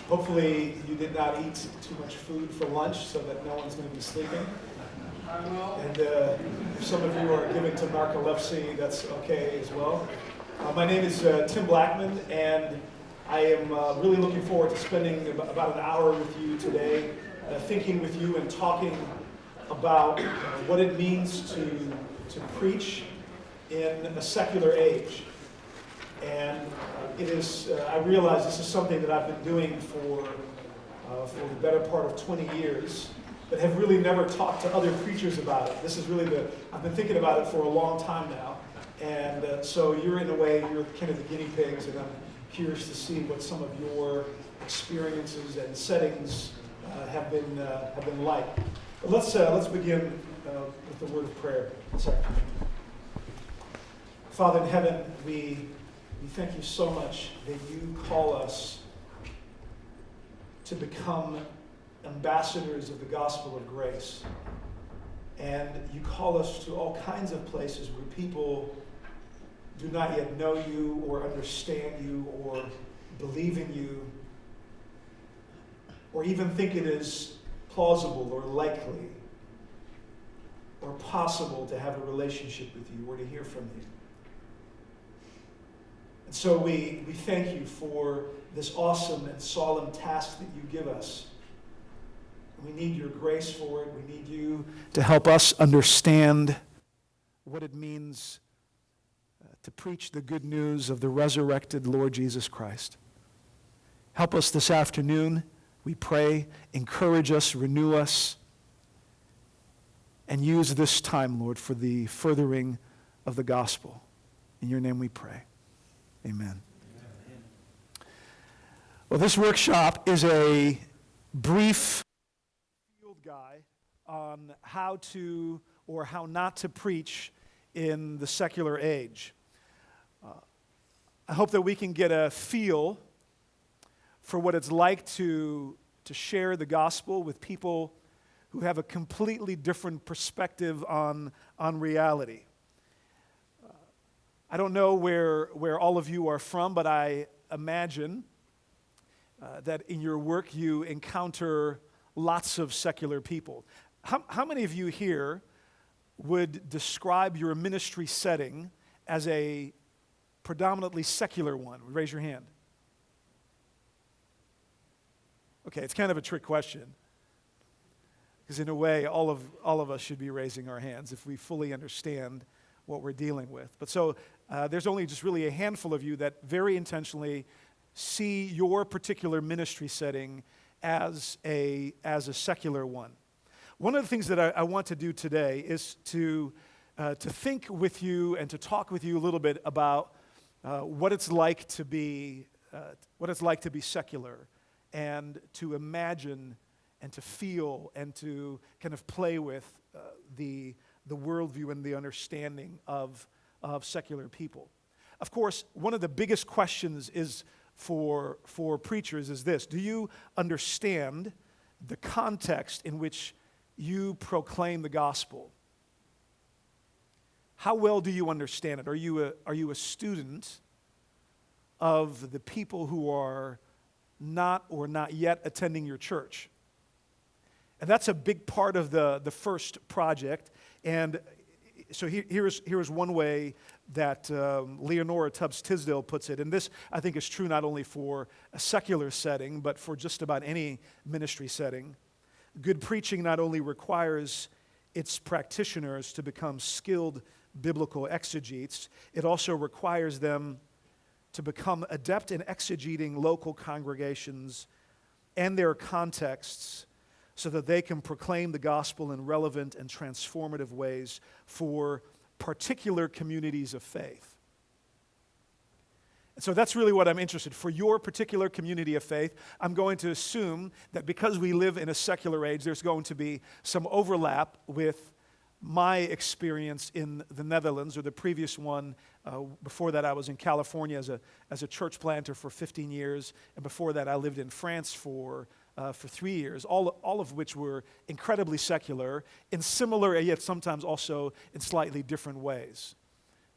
Hopefully you did not eat too much food for lunch so that no one's going to be sleeping. And if some of you are given to narcolepsy, that's okay as well. My name is Tim Blackmon, and I am really looking forward to spending about an hour with you today, thinking with you and talking about what it means to preach in a secular age. And it is, I realize this is something that I've been doing for the better part of 20 years, but have really never talked to other preachers about it. This is really I've been thinking about it for a long time now. And so you're in a way, you're kind of the guinea pigs, and I'm curious to see what some of your experiences and settings have been like. But let's begin with the word of prayer this afternoon. Father in heaven, we thank you so much that you call us to become ambassadors of the gospel of grace. And you call us to all kinds of places where people do not yet know you or understand you or believe in you or even think it is plausible or likely or possible to have a relationship with you or to hear from you. And so we thank you for this awesome and solemn task that you give us. We need your grace for it. We need you to help us understand what it means to preach the good news of the resurrected Lord Jesus Christ. Help us this afternoon, we pray. Encourage us, renew us, and use this time, Lord, for the furthering of the gospel. In your name we pray. Amen. Well, this workshop is a brief field guide on how to or how not to preach in the secular age. I hope that we can get a feel for what it's like to share the gospel with people who have a completely different perspective on reality. I don't know where all of you are from, but I imagine that in your work you encounter lots of secular people. How many of you here would describe your ministry setting as a predominantly secular one? Raise your hand. Okay, it's kind of a trick question, because in a way, all of us should be raising our hands if we fully understand what we're dealing with. But so there's only just really a handful of you that very intentionally see your particular ministry setting as a secular one. One of the things that I want to do today is to think with you and to talk with you a little bit about what it's like to be secular, and to imagine and to feel and to kind of play with the worldview and the understanding of secular people. Of course, one of the biggest questions is for preachers is this: do you understand the context in which you proclaim the gospel? How well do you understand it? Are you a student of the people who are not or not yet attending your church? And that's a big part of the first project. And so here's one way that Leonora Tubbs Tisdale puts it. And this, I think, is true not only for a secular setting, but for just about any ministry setting. Good preaching not only requires its practitioners to become skilled biblical exegetes, it also requires them to become adept in exegeting local congregations and their contexts so that they can proclaim the gospel in relevant and transformative ways for particular communities of faith. And so that's really what I'm interested in. For your particular community of faith, I'm going to assume that because we live in a secular age, there's going to be some overlap with my experience in the Netherlands, or the previous one. Before that, I was in California as a church planter for 15 years, and before that, I lived in France for 3 years, all of which were incredibly secular, in similar, yet sometimes also in slightly different ways.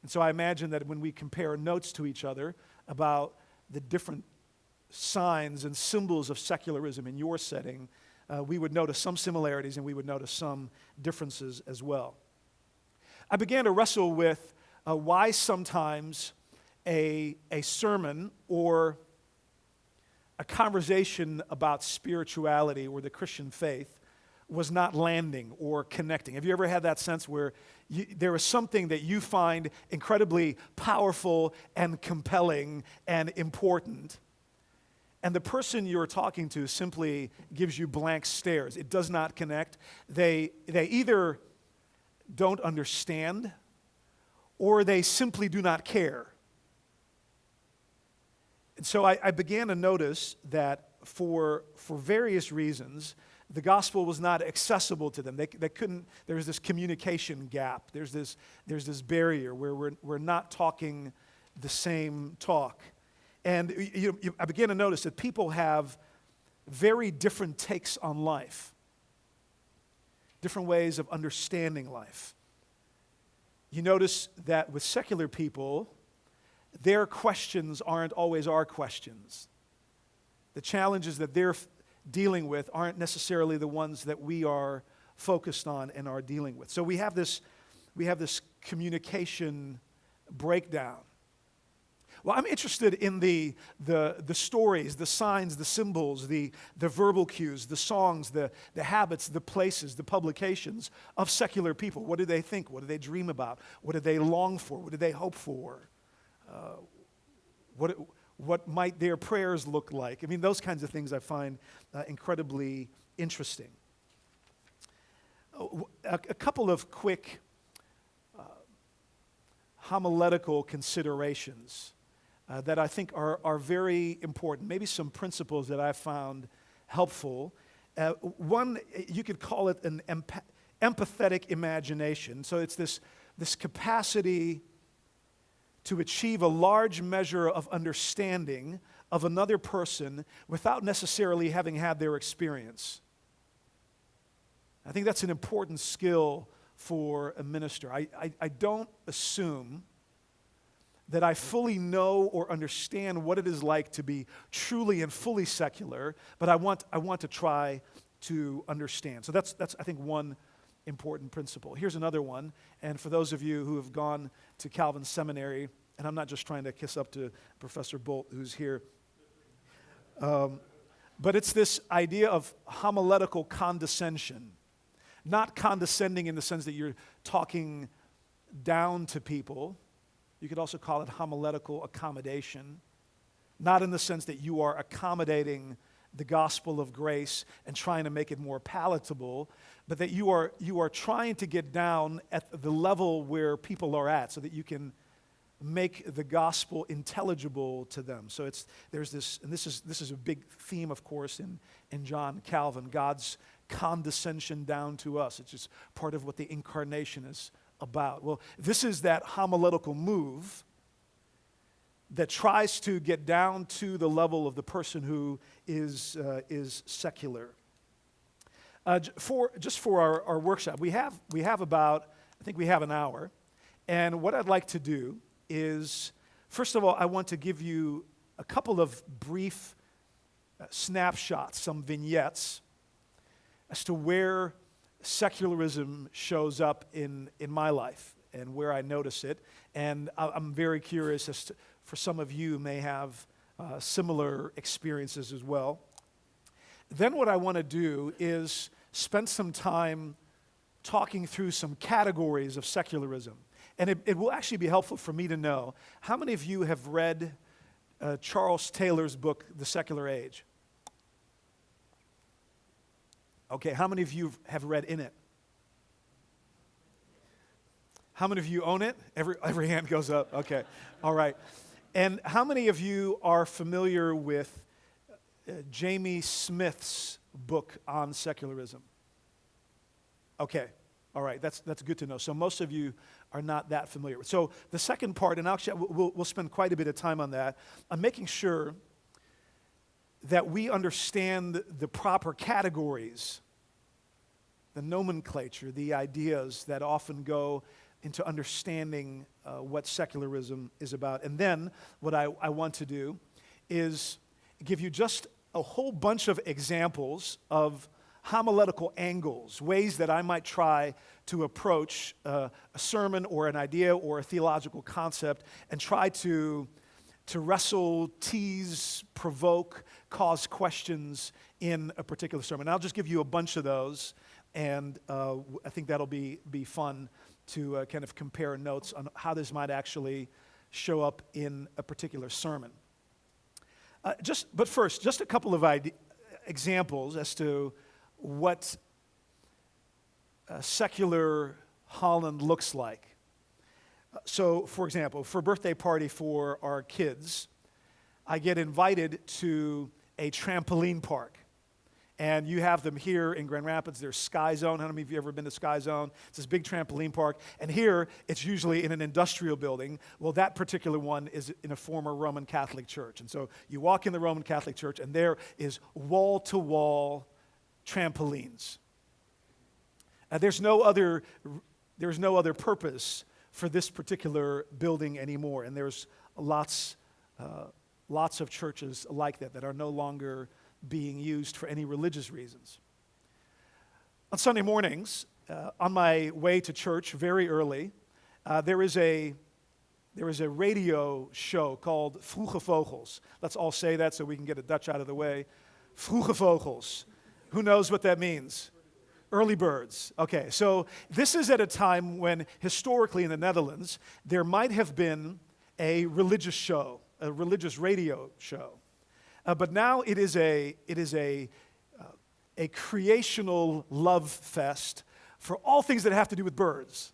And so I imagine that when we compare notes to each other about the different signs and symbols of secularism in your setting, we would notice some similarities and we would notice some differences as well. I began to wrestle with why sometimes a sermon or a conversation about spirituality or the Christian faith was not landing or connecting. Have you ever had that sense where there is something that you find incredibly powerful and compelling and important, and the person you're talking to simply gives you blank stares? It does not connect. They either don't understand or they simply do not care. And so I began to notice that for various reasons, the gospel was not accessible to them. They couldn't. There was this communication gap. There's this barrier where we're not talking the same talk. And I began to notice that people have very different takes on life, different ways of understanding life. You notice that with secular people, their questions aren't always our questions. The challenges that they're dealing with aren't necessarily the ones that we are focused on and are dealing with. So we have this communication breakdown. Well, I'm interested in the stories, the signs, the symbols, the verbal cues, the songs, the habits, the places, the publications of secular people. What do they think? What do they dream about? What do they long for? What do they hope for? What might their prayers look like? I mean, those kinds of things I find incredibly interesting. A couple of quick homiletical considerations that I think are very important, maybe some principles that I found helpful. One, you could call it an empathetic imagination. So it's this capacity to achieve a large measure of understanding of another person without necessarily having had their experience. I think that's an important skill for a minister. I don't assume that I fully know or understand what it is like to be truly and fully secular, but I want to try to understand. So that's I think one important principle. Here's another one, and for those of you who have gone to Calvin Seminary, and I'm not just trying to kiss up to Professor Bolt, who's here, but it's this idea of homiletical condescension. Not condescending in the sense that you're talking down to people. You could also call it homiletical accommodation. Not in the sense that you are accommodating the gospel of grace and trying to make it more palatable, but that you are trying to get down at the level where people are at so that you can make the gospel intelligible to them. So there's this, and this is a big theme, of course, in John Calvin, God's condescension down to us. It's just part of what the incarnation is about. Well, this is that homiletical move that tries to get down to the level of the person who is secular. For our workshop, we have about, I think we have an hour, and what I'd like to do is, first of all, I want to give you a couple of brief snapshots, some vignettes, as to where secularism shows up in my life and where I notice it. And I'm very curious as to, for some of you may have similar experiences as well. Then what I want to do is spend some time talking through some categories of secularism. And it will actually be helpful for me to know, how many of you have read Charles Taylor's book, The Secular Age? Okay, how many of you have read in it? How many of you own it? Every hand goes up. Okay, all right. And how many of you are familiar with Jamie Smith's book on secularism? Okay, all right, that's good to know. So most of you are not that familiar. So the second part, and actually we'll spend quite a bit of time on that, I'm making sure that we understand the proper categories, the nomenclature, the ideas that often go into understanding what secularism is about. And then what I want to do is give you just a whole bunch of examples of homiletical angles, ways that I might try to approach a sermon or an idea or a theological concept and try to wrestle, tease, provoke, cause questions in a particular sermon. I'll just give you a bunch of those, and I think that'll be fun to kind of compare notes on how this might actually show up in a particular sermon. But first, just a couple of examples as to what secular Holland looks like. So, for example, for a birthday party for our kids, I get invited to a trampoline park. And you have them here in Grand Rapids. There's Sky Zone. How many of you have ever been to Sky Zone? It's this big trampoline park. And here, it's usually in an industrial building. Well, that particular one is in a former Roman Catholic church. And so you walk in the Roman Catholic church, and there is wall-to-wall trampolines. There's no other purpose for this particular building anymore. And there's lots of churches like that are no longer being used for any religious reasons. On Sunday mornings, on my way to church very early, there is a radio show called Vroege Vogels. Let's all say that so we can get the Dutch out of the way. Vroege Vogels. Who knows what that means? Early birds. Okay, so this is at a time when historically in the Netherlands, there might have been a religious show, a religious radio show. But now it is a creational love fest for all things that have to do with birds.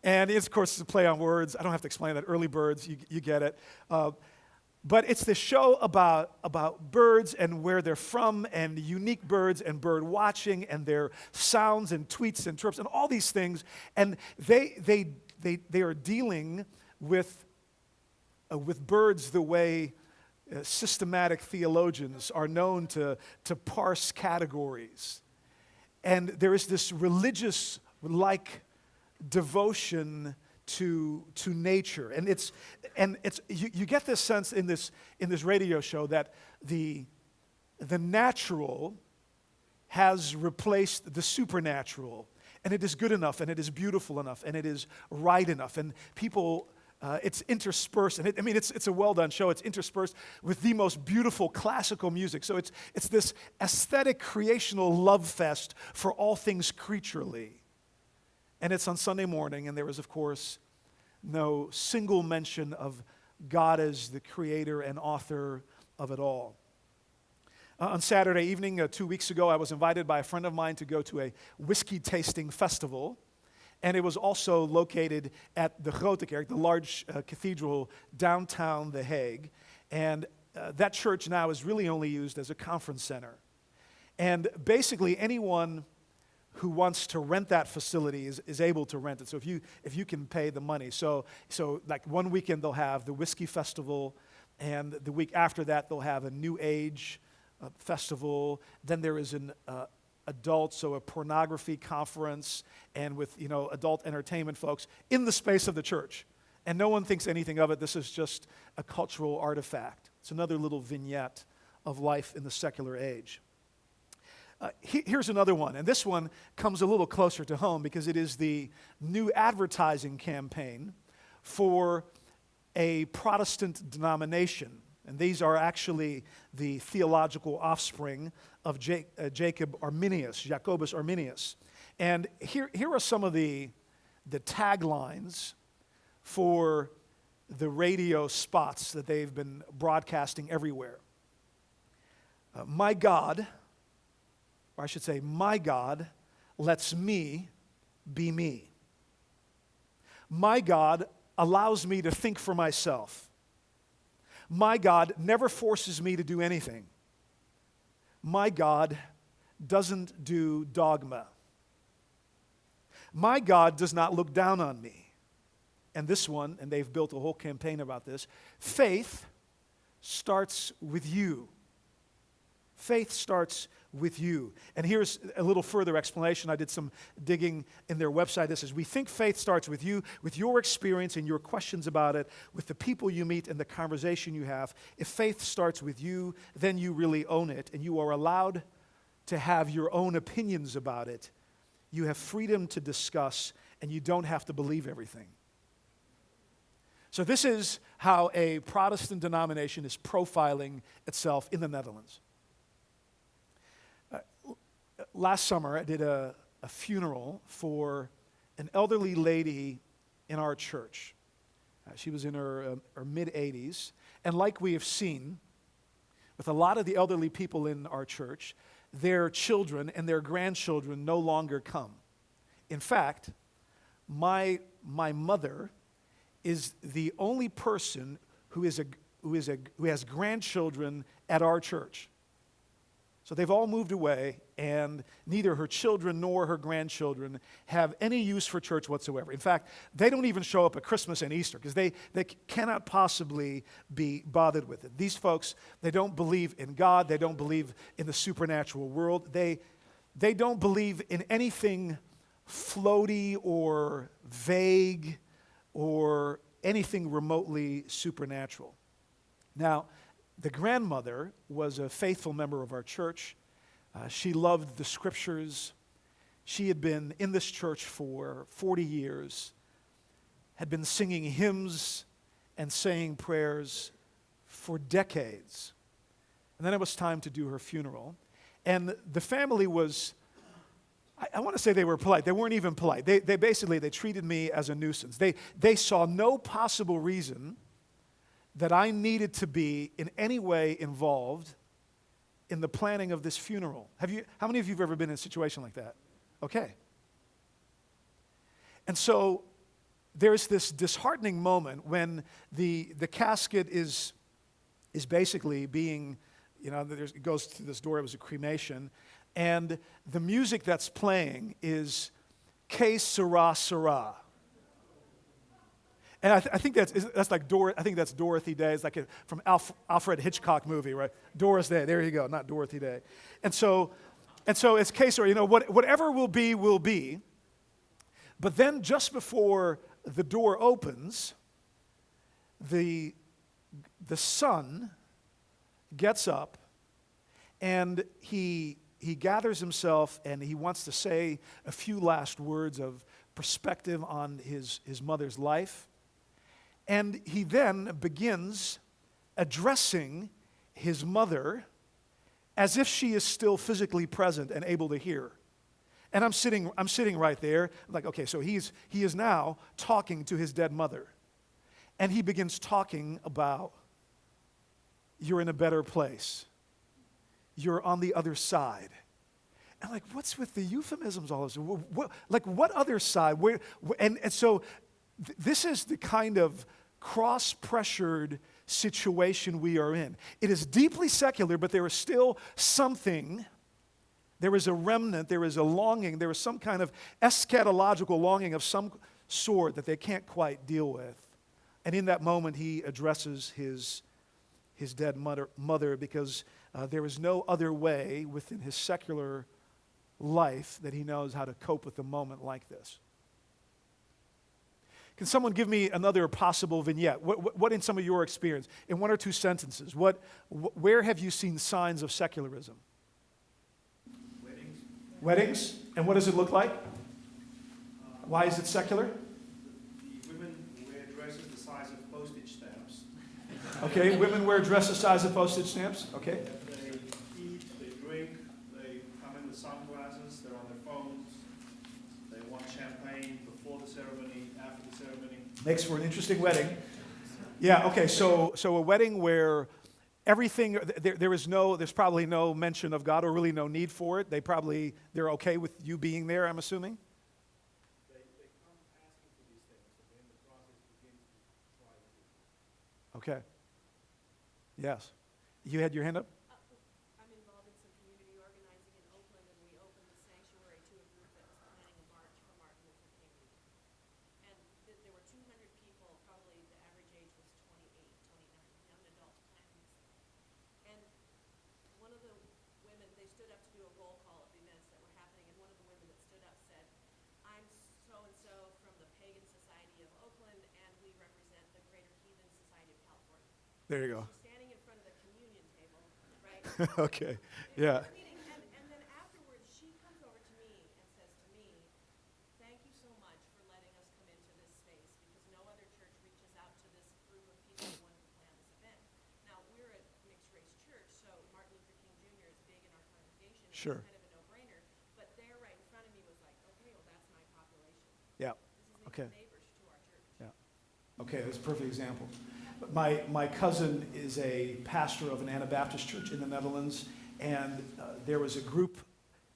And it's, of course, a play on words. I don't have to explain that. Early birds, you get it. But it's the show about birds and where they're from and unique birds and bird watching and their sounds and tweets and chirps and all these things. And they are dealing with birds the way systematic theologians are known to parse categories. And there is this religious-like devotion to nature. And it's you get this sense in this radio show that the natural has replaced the supernatural. And it is good enough, and it is beautiful enough, and it is right enough. And people... it's interspersed, and it's a well-done show. It's interspersed with the most beautiful classical music. So it's this aesthetic creational love fest for all things creaturely. And it's on Sunday morning, and there is, of course, no single mention of God as the creator and author of it all. On Saturday evening, 2 weeks ago, I was invited by a friend of mine to go to a whiskey tasting festival. And it was also located at the Grote Kerk, the large cathedral downtown The Hague. And that church now is really only used as a conference center. And basically anyone who wants to rent that facility is able to rent it. So if you can pay the money. So like one weekend they'll have the whiskey festival, and the week after that they'll have a New Age festival. Then there is an adult, so a pornography conference, and with adult entertainment folks in the space of the church. And no one thinks anything of it. This is just a cultural artifact. It's another little vignette of life in the secular age. Here's another one, and this one comes a little closer to home because it is the new advertising campaign for a Protestant denomination. And these are actually the theological offspring of Jacobus Arminius. And here are some of the taglines for the radio spots that they've been broadcasting everywhere. My God lets me be me. My God allows me to think for myself. My God never forces me to do anything. My God doesn't do dogma. My God does not look down on me. And this one, and they've built a whole campaign about this, faith starts with you. Faith starts with you. And here's a little further explanation. I did some digging in their website. This is, we think faith starts with you, with your experience and your questions about it, with the people you meet and the conversation you have. If faith starts with you, then you really own it, and you are allowed to have your own opinions about it. You have freedom to discuss, and you don't have to believe everything. So this is how a Protestant denomination is profiling itself in the Netherlands. Last summer, I did a funeral for an elderly lady in our church. She was in her mid-80s. And like we have seen with a lot of the elderly people in our church, their children and their grandchildren no longer come. In fact, my mother is the only person who has grandchildren at our church. So they've all moved away, and neither her children nor her grandchildren have any use for church whatsoever. In fact, they don't even show up at Christmas and Easter because they cannot possibly be bothered with it. These folks, they don't believe in God. They don't believe in the supernatural world. They don't believe in anything floaty or vague or anything remotely supernatural. Now, the grandmother was a faithful member of our church. She loved the scriptures. She had been in this church for 40 years, had been singing hymns and saying prayers for decades. And then it was time to do her funeral. And the family was, I want to say they were polite. They weren't even polite. They basically treated me as a nuisance. They saw no possible reason that I needed to be in any way involved in the planning of this funeral. How many of you have ever been in a situation like that? Okay. And so there's this disheartening moment when the casket is basically being, it goes to this door. It was a cremation. And the music that's playing is Que Sera Sera. And I think that's like I think that's Dorothy Day. It's like from Alfred Hitchcock movie, right? Doris Day. There you go, not Dorothy Day. And so it's case where whatever will be will be. But then just before the door opens, the son gets up and he gathers himself and he wants to say a few last words of perspective on his mother's life. And he then begins addressing his mother as if she is still physically present and able to hear. And I'm sitting right there, like, okay, so he is now talking to his dead mother. And he begins talking about, you're in a better place. You're on the other side. And like, what's with the euphemisms all this? What other side? And so this is the kind of cross-pressured situation we are in. It is deeply secular, but there is still something. There is a remnant, there is a longing, there is some kind of eschatological longing of some sort that they can't quite deal with. And in that moment, he addresses his dead mother because there is no other way within his secular life that he knows how to cope with a moment like this. Can someone give me another possible vignette? What in some of your experience, in one or two sentences, where have you seen signs of secularism? Weddings? And what does it look like? Why is it secular? The women wear dresses the size of postage stamps. Okay, women wear dresses the size of postage stamps. Okay. They eat, they drink, they come in with sunglasses, they're on their phones, they want champagne before the ceremony, after the ceremony. Makes for an interesting wedding. Yeah, okay, so a wedding where everything, there's probably no mention of God or really no need for it. They're okay with you being there, I'm assuming? They come asking for these things, and then the process begins to try to. Okay. Yes. You had your hand up? I'm involved in some community organizing in Oakland, and we opened the sanctuary to a group that was planning a march for Martin Luther King Week. And there were 200 people, probably the average age was 28, 29, young adults planning this thing. And one of the stood up to do a roll call of events that were happening, and one of the women that stood up said, "I'm so-and-so from the Pagan Society of Oakland, and we represent the Greater Heathen Society of California." There you go. She's standing in front of the communion table, right? Okay. Yeah. Meeting, and then afterwards, she comes over to me and says to me, "Thank you so much for letting us come into this space, because no other church reaches out to this group of people who wanted to plan this event." Now, we're a mixed-race church, so Martin Luther King Jr. is big in our congregation. And Sure. it's kind of a no-brainer. But there, right in front of me, was like, okay, well, that's my population. Yeah. This is Okay. neighbors to our church. Yeah. Okay, that's a perfect example. My cousin is a pastor of an Anabaptist church in the Netherlands, and there was a group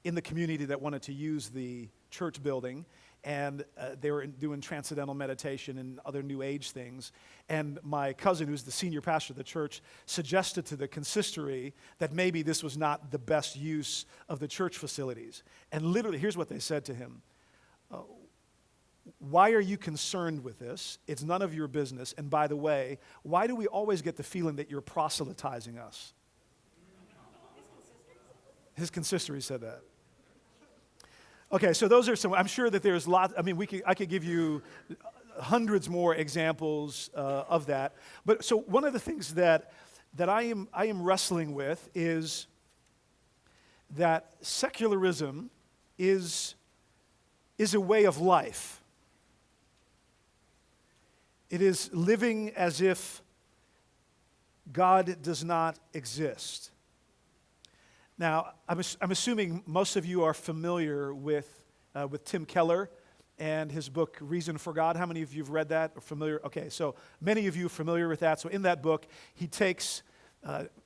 in the community that wanted to use the church building, and they were doing transcendental meditation and other New Age things. And my cousin, who's the senior pastor of the church, suggested to the consistory that maybe this was not the best use of the church facilities. And literally, here's what they said to him. Why are you concerned with this? It's none of your business. And by the way, why do we always get the feeling that you're proselytizing us? His consistory said that. Okay, so those are some, I'm sure that there's lots, I mean, I could give you hundreds more examples of that. But so one of the things that I am wrestling with is that secularism is a way of life. It is living as if God does not exist. Now, I'm assuming most of you are familiar with Tim Keller and his book, Reason for God. How many of you have read that or familiar? Okay, so many of you are familiar with that. So in that book, he takes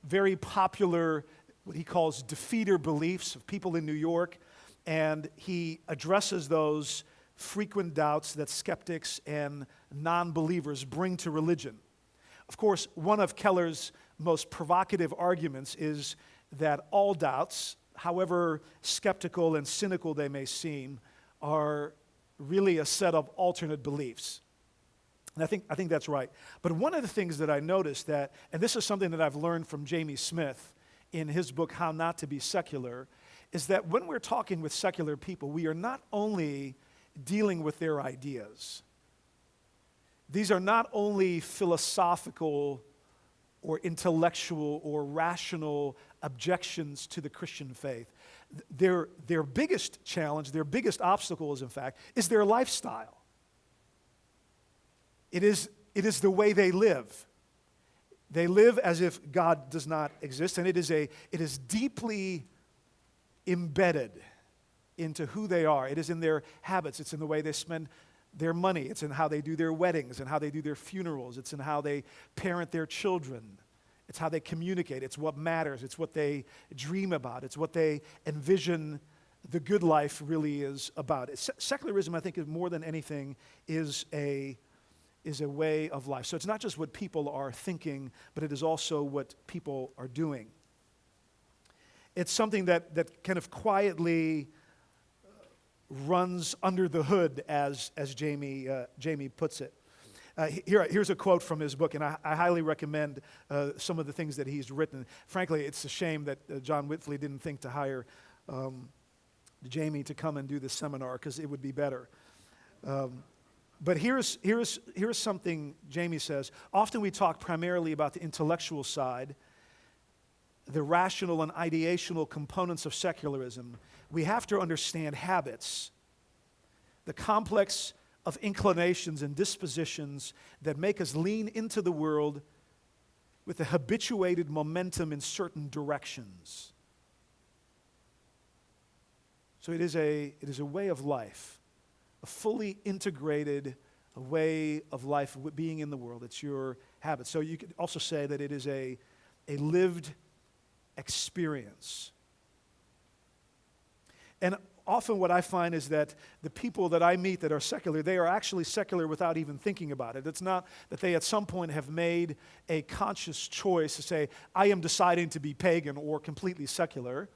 very popular, what he calls defeater beliefs of people in New York, and he addresses those frequent doubts that skeptics and non-believers bring to religion. Of course, one of Keller's most provocative arguments is that all doubts, however skeptical and cynical they may seem, are really a set of alternate beliefs. And I think that's right. But one of the things that I noticed that, and this is something that I've learned from Jamie Smith in his book, How Not to Be Secular, is that when we're talking with secular people, we are not only dealing with their ideas. These are not only philosophical or intellectual or rational objections to the Christian faith. Their biggest challenge, their biggest obstacle is, in fact, is their lifestyle. It is the way they live. They live as if God does not exist, and it is deeply embedded into who they are. It is in their habits. It's in the way they spend their money. It's in how they do their weddings and how they do their funerals. It's in how they parent their children. It's how they communicate. It's what matters. It's what they dream about. It's what they envision the good life really is about. Secularism, I think, is more than anything, is a way of life. So it's not just what people are thinking, but it is also what people are doing. It's something that kind of quietly runs under the hood, as Jamie puts it. Here's a quote from his book, and I highly recommend some of the things that he's written. Frankly, it's a shame that John Whitley didn't think to hire Jamie to come and do this seminar, because it would be better. But here's something Jamie says. Often we talk primarily about the intellectual side, the rational and ideational components of secularism. We have to understand habits, the complex of inclinations and dispositions that make us lean into the world with a habituated momentum in certain directions. So it is a way of life, a fully integrated way of life, being in the world. It's your habit. So you could also say that it is a lived experience. And often what I find is that the people that I meet that are secular, they are actually secular without even thinking about it. It's not that they at some point have made a conscious choice to say, I am deciding to be pagan or completely secular,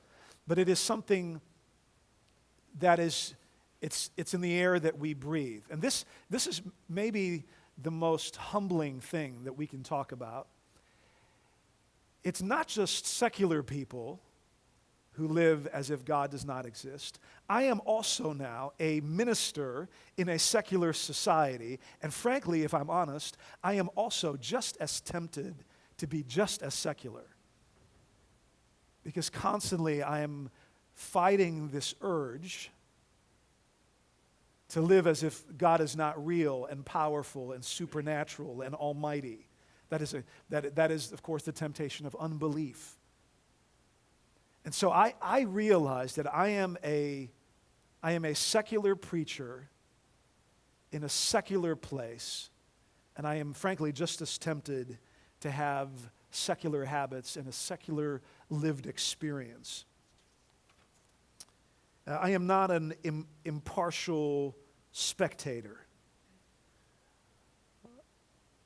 but it is something that is, it's in the air that we breathe. And this is maybe the most humbling thing that we can talk about. It's not just secular people who live as if God does not exist. I am also now a minister in a secular society, and frankly, if I'm honest, I am also just as tempted to be just as secular. Because constantly I am fighting this urge to live as if God is not real and powerful and supernatural and almighty. That is, of course, the temptation of unbelief. And so I realize that I am a secular preacher in a secular place, and I am frankly just as tempted to have secular habits and a secular lived experience. I am not an impartial spectator.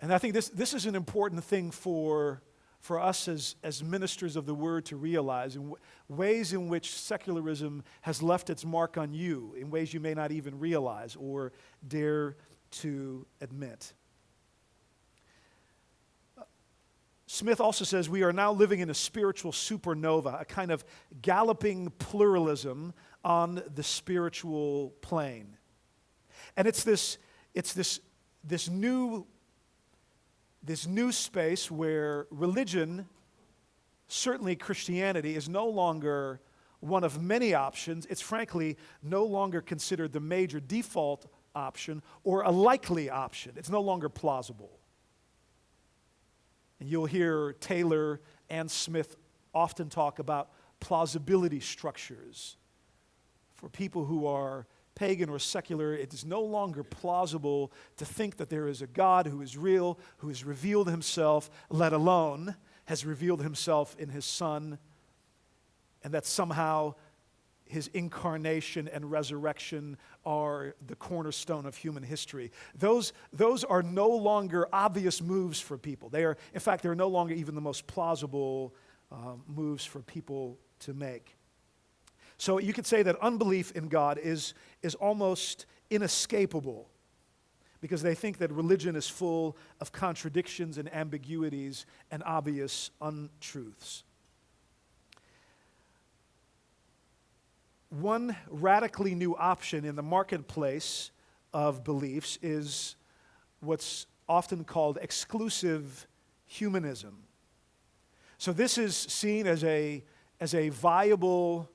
And I think this is an important thing for us as ministers of the Word to realize, in ways in which secularism has left its mark on you, in ways you may not even realize or dare to admit. Smith also says we are now living in a spiritual supernova, a kind of galloping pluralism on the spiritual plane. And it's this new space where religion, certainly Christianity, is no longer one of many options. It's frankly no longer considered the major default option or a likely option. It's no longer plausible. And you'll hear Taylor and Smith often talk about plausibility structures. For people who are pagan or secular, it is no longer plausible to think that there is a God who is real, who has revealed himself, let alone has revealed himself in his Son, and that somehow his incarnation and resurrection are the cornerstone of human history. Those are no longer obvious moves for people. They're no longer even the most plausible moves for people to make. So you could say that unbelief in God is almost inescapable, because they think that religion is full of contradictions and ambiguities and obvious untruths. One radically new option in the marketplace of beliefs is what's often called exclusive humanism. So this is seen as a viable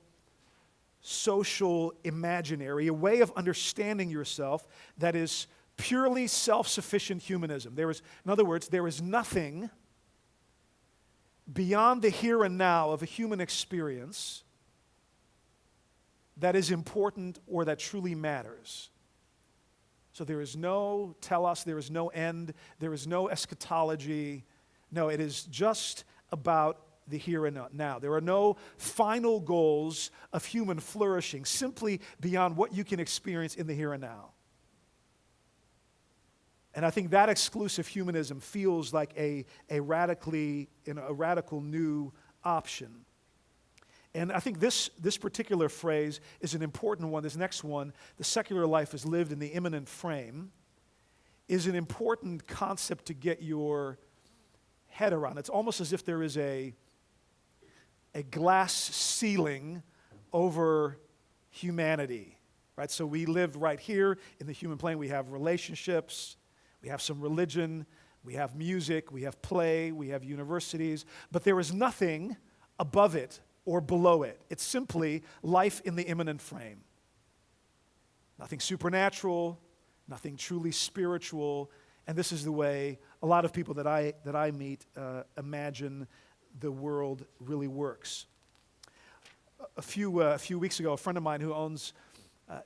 social imaginary, a way of understanding yourself that is purely self-sufficient humanism. In other words, there is nothing beyond the here and now of a human experience that is important or that truly matters. So there is no telos, there is no end, there is no eschatology. No, it is just about the here and now. There are no final goals of human flourishing, simply beyond what you can experience in the here and now. And I think that exclusive humanism feels like a radical new option. And I think this particular phrase is an important one. This next one, the secular life is lived in the immanent frame, is an important concept to get your head around. It's almost as if there is a glass ceiling over humanity, right? So we live right here in the human plane. We have relationships, we have some religion, we have music, we have play, we have universities, but there is nothing above it or below it. It's simply life in the immanent frame. Nothing supernatural, nothing truly spiritual, and this is the way a lot of people that I meet imagine the world really works. A few weeks ago, a friend of mine who owns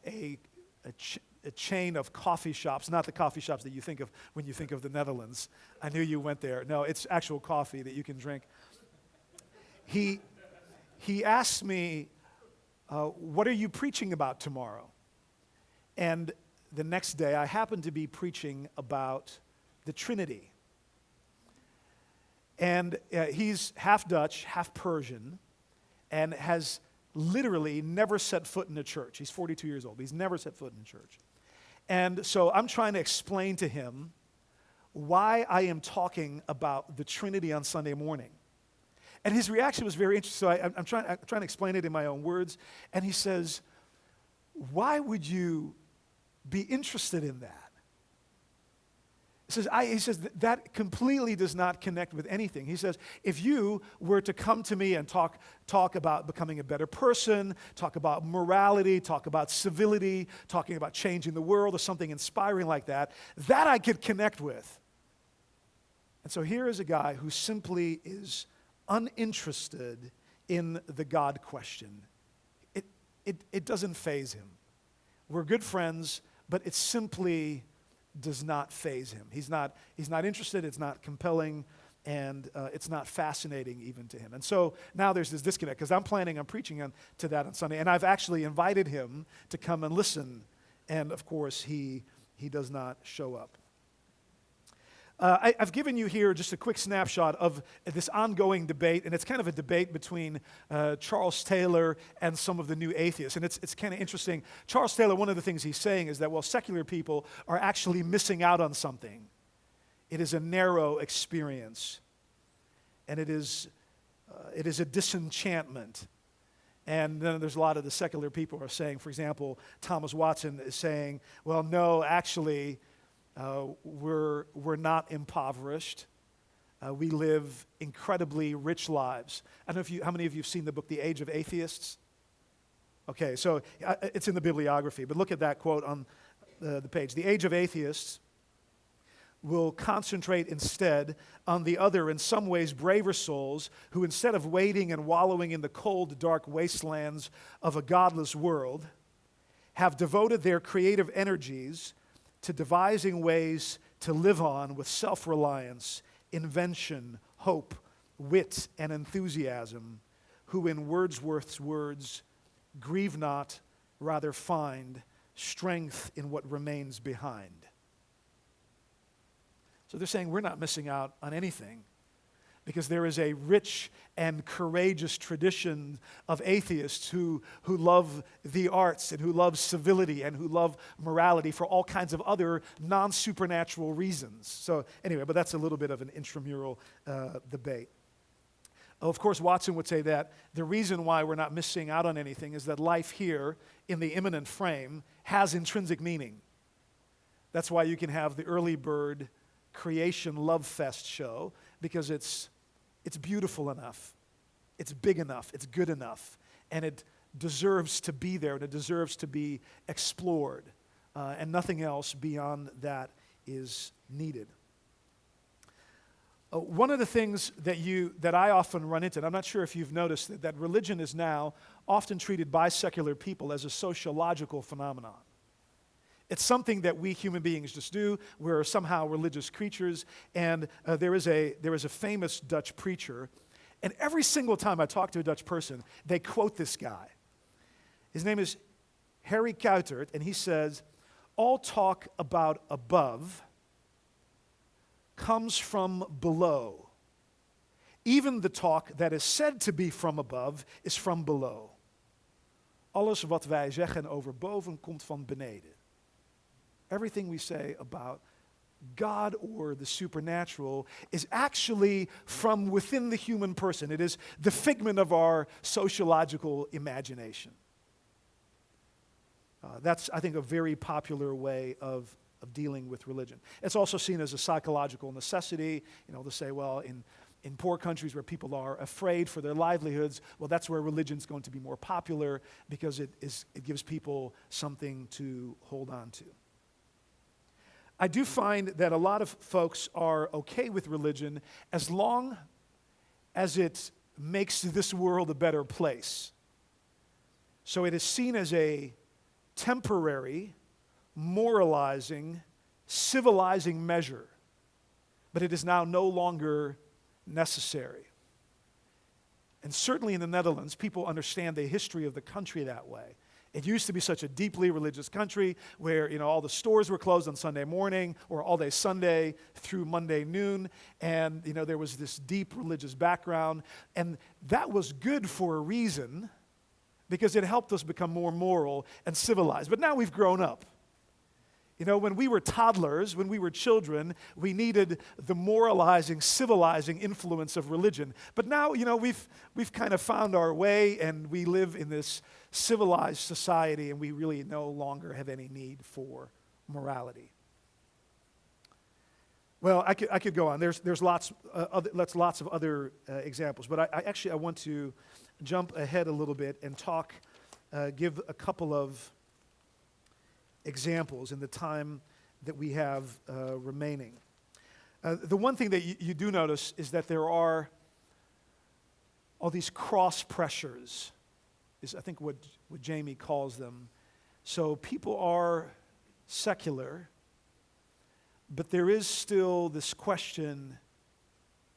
a chain of coffee shops, not the coffee shops that you think of when you think of the Netherlands. I knew you went there. No, it's actual coffee that you can drink. He asked me, what are you preaching about tomorrow? And the next day, I happened to be preaching about the Trinity. And he's half Dutch, half Persian, and has literally never set foot in a church. He's 42 years old, but he's never set foot in a church. And so I'm trying to explain to him why I am talking about the Trinity on Sunday morning. And his reaction was very interesting. So I'm trying to explain it in my own words. And he says, why would you be interested in that? He says that completely does not connect with anything. He says, if you were to come to me and talk about becoming a better person, talk about morality, talk about civility, talking about changing the world or something inspiring like that I could connect with. And so here is a guy who simply is uninterested in the God question. It doesn't faze him. We're good friends, but it simply does not faze him. He's not interested, it's not compelling, and it's not fascinating even to him. And so now there's this disconnect, because I'm planning on preaching to that on Sunday, and I've actually invited him to come and listen, and of course he does not show up. I've given you here just a quick snapshot of this ongoing debate, and it's kind of a debate between Charles Taylor and some of the new atheists. And it's kind of interesting. Charles Taylor, one of the things he's saying is that, well, secular people are actually missing out on something. It is a narrow experience, and it is a disenchantment. And then there's a lot of the secular people are saying, for example, Thomas Watson is saying, well, no, actually, we're not impoverished. We live incredibly rich lives. I don't know how many of you have seen the book, The Age of Atheists? Okay, so it's in the bibliography, but look at that quote on the page. The Age of Atheists will concentrate instead on the other, in some ways braver souls, who instead of waiting and wallowing in the cold, dark wastelands of a godless world, have devoted their creative energies to devising ways to live on with self-reliance, invention, hope, wit, and enthusiasm, who in Wordsworth's words, grieve not, rather find strength in what remains behind. So they're saying we're not missing out on anything, because there is a rich and courageous tradition of atheists who love the arts and who love civility and who love morality for all kinds of other non-supernatural reasons. So anyway, but that's a little bit of an intramural debate. Of course, Watson would say that the reason why we're not missing out on anything is that life here in the immanent frame has intrinsic meaning. That's why you can have the early bird creation love fest show, because it's beautiful enough, it's big enough, it's good enough, and it deserves to be there, and it deserves to be explored, and nothing else beyond that is needed. One of the things that I often run into, and I'm not sure if you've noticed that religion is now often treated by secular people as a sociological phenomenon. It's something that we human beings just do. We're somehow religious creatures. And there is a famous Dutch preacher, and every single time I talk to a Dutch person, they quote this guy. His name is Harry Kuitert, and he says, all talk about above comes from below. Even the talk that is said to be from above is from below. Alles wat wij zeggen over boven komt van beneden. Everything we say about God or the supernatural is actually from within the human person. It is the figment of our sociological imagination. That's, I think, a very popular way of dealing with religion. It's also seen as a psychological necessity. They'll say, well, in poor countries where people are afraid for their livelihoods, well, that's where religion's going to be more popular, because it gives people something to hold on to. I do find that a lot of folks are okay with religion as long as it makes this world a better place. So it is seen as a temporary, moralizing, civilizing measure, but it is now no longer necessary. And certainly in the Netherlands, people understand the history of the country that way. It used to be such a deeply religious country where, all the stores were closed on Sunday morning or all day Sunday through Monday noon. And, there was this deep religious background. And that was good for a reason, because it helped us become more moral and civilized. But now we've grown up. You know, when we were toddlers, when we were children, we needed the moralizing, civilizing influence of religion. But now, you know, we've kind of found our way, and we live in this civilized society, and we really no longer have any need for morality. Well, I could go on. There's lots of other examples, but I want to jump ahead a little bit and give a couple of examples in the time that we have remaining. The one thing that you do notice is that there are all these cross pressures, is I think what Jamie calls them. So people are secular, but there is still this question,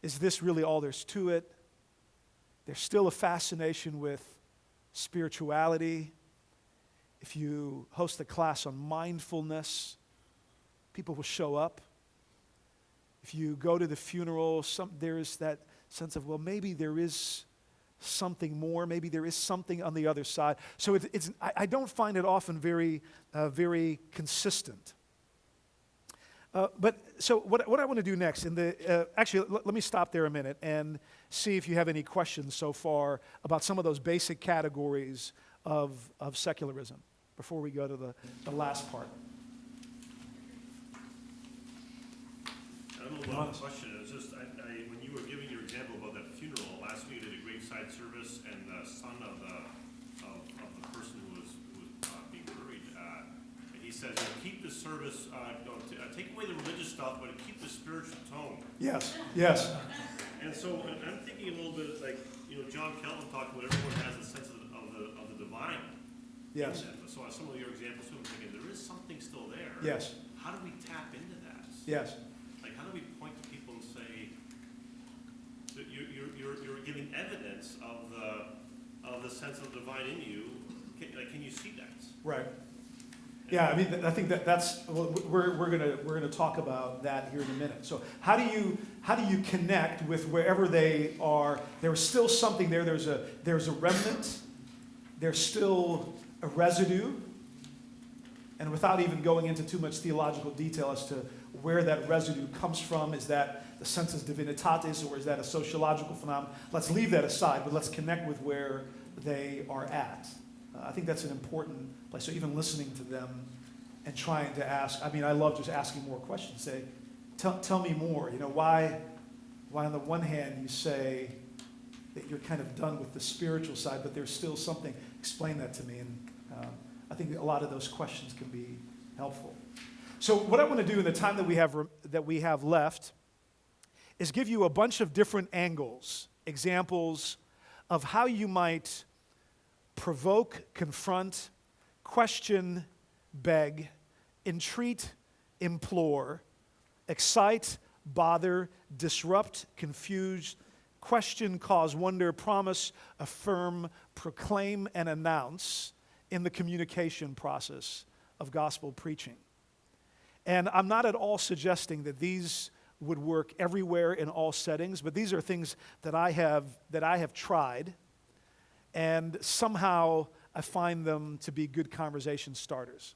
is this really all there's to it? There's still a fascination with spirituality. If you host a class on mindfulness, people will show up. If you go to the funeral, there is that sense of, well, maybe there is something more. Maybe there is something on the other side. So I don't find it often very consistent. So what I want to do next, actually, let me stop there a minute and see if you have any questions so far about some of those basic categories of secularism before we go to the last part. I don't know about the question. It was just when you were giving your example about that funeral last week, you did a graveside service, and the son of the person who was being buried, and he says, keep the service, take away the religious stuff, but keep the spiritual tone. Yes. And so I'm thinking a little bit like, John Kelton talked about everyone has a sense of the divine. Yes. So some of your examples, too, I'm thinking there is something still there. Yes. How do we tap into that? Yes. Like, how do we point to people and say that you're giving evidence of the sense of the divine in you? Can you see that? Right. Yeah, I mean, I think that's we're gonna talk about that here in a minute. So how do you connect with wherever they are? There's still something there. There's a remnant. There's still a residue. And without even going into too much theological detail as to where that residue comes from, is that the sensus divinitatis, or is that a sociological phenomenon? Let's leave that aside, but let's connect with where they are at. I think that's an important place. So even listening to them and trying to ask, I mean, I love just asking more questions. Say, tell me more. Why on the one hand you say that you're kind of done with the spiritual side, but there's still something. Explain that to me. And I think a lot of those questions can be helpful. So what I want to do in the time that we have left is give you a bunch of different angles, examples of how you might provoke, confront, question, beg, entreat, implore, excite, bother, disrupt, confuse, question, cause wonder, promise, affirm, proclaim, and announce in the communication process of gospel preaching. And I'm not at all suggesting that these would work everywhere in all settings, but these are things that I have tried, and somehow I find them to be good conversation starters.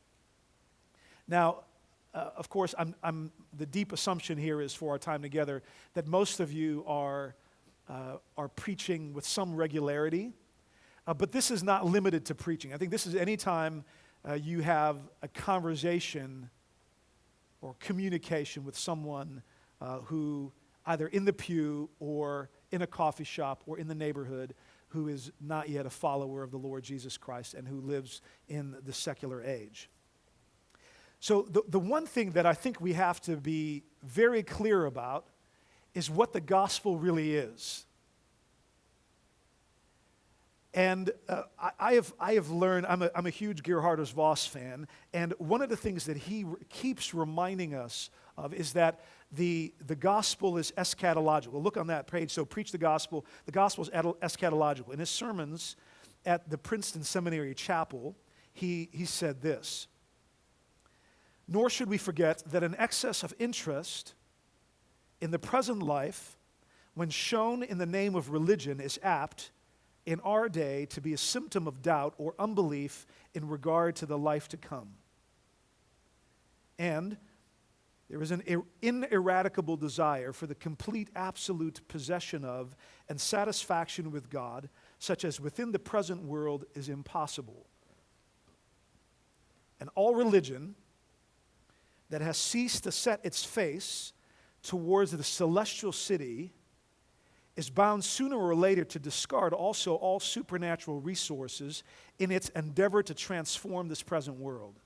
Now, of course, the deep assumption here is for our time together that most of you are preaching with some regularity, but this is not limited to preaching. I think this is any time you have a conversation or communication with someone who either in the pew or in a coffee shop or in the neighborhood who is not yet a follower of the Lord Jesus Christ and who lives in the secular age. So the one thing that I think we have to be very clear about is what the gospel really is. And I have learned, I'm a huge Gerhardus Voss fan, and one of the things that he keeps reminding us of is that the gospel is eschatological. Look on that page, so preach the gospel. The gospel is eschatological. In his sermons at the Princeton Seminary Chapel, he said this: "Nor should we forget that an excess of interest in the present life, when shown in the name of religion, is apt in our day to be a symptom of doubt or unbelief in regard to the life to come. And there is an ineradicable desire for the complete, absolute possession of and satisfaction with God, such as within the present world is impossible. And all religion that has ceased to set its face towards the celestial city is bound sooner or later to discard also all supernatural resources in its endeavor to transform this present world.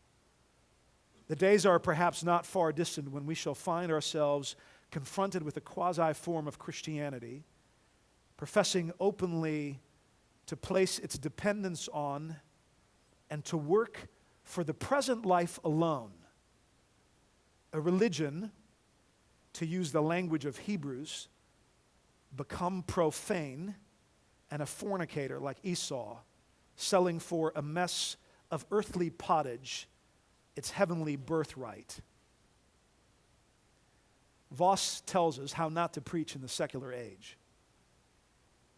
The days are perhaps not far distant when we shall find ourselves confronted with a quasi-form of Christianity, professing openly to place its dependence on and to work for the present life alone. A religion, to use the language of Hebrews, become profane and a fornicator like Esau, selling for a mess of earthly pottage its heavenly birthright. Voss tells us how not to preach in the secular age.